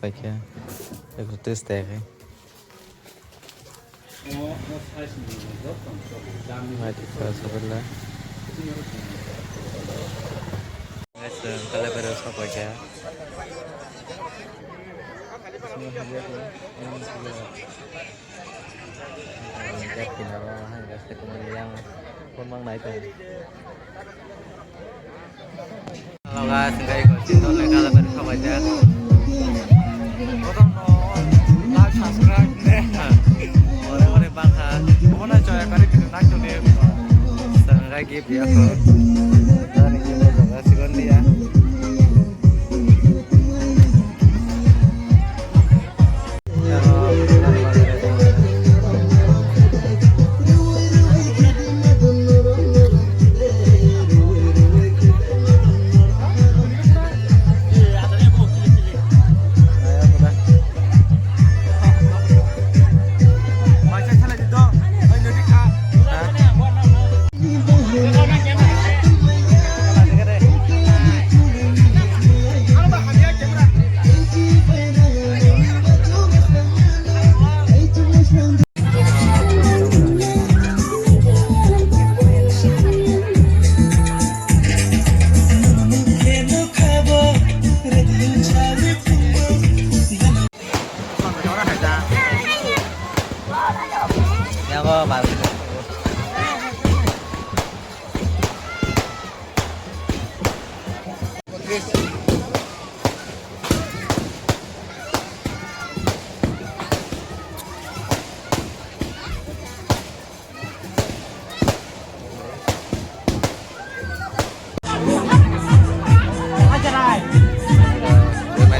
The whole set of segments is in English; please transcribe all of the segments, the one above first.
pakai aku tes teh mati sebelah guys kalau baru apa aja lihat final guys kemudian pun mang naik tuh halo guys kayak gitu kalau baru apa aja like subscribe deh orang-orang bangsa mana coy kali kita nak tuh nih sangat gift ya kok dan ini juga sikon dia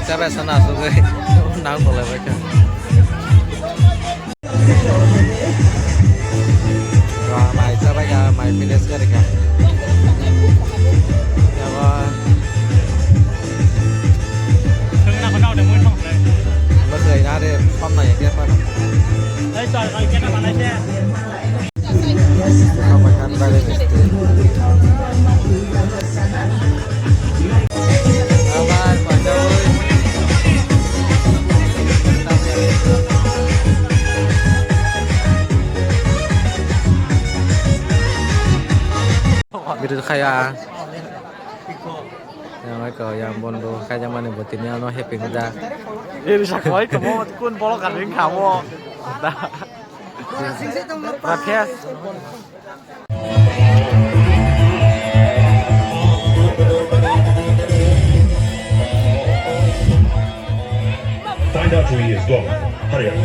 Sampai sana sudah nang boleh baca. Wah, mai sampai ya mai finish kali kan. Ya wah. Tengah kau dah mui thongเลย. Mất người ra đi, hôm này kia thôi. Đây trời coi cái nào mà lấy xe. Không phải ăn ba đây. Aman, pandai. Gitu kayak yang mereka yang bondo kayak mana buatinnya no happy muda. Ini sakoi kamu kun polo kering kamu. Rakyat. Find out who he is. Go. Hurry up.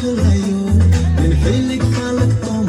Kalayo, then feeling falak tom.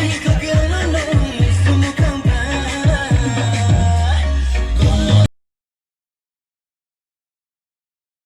Make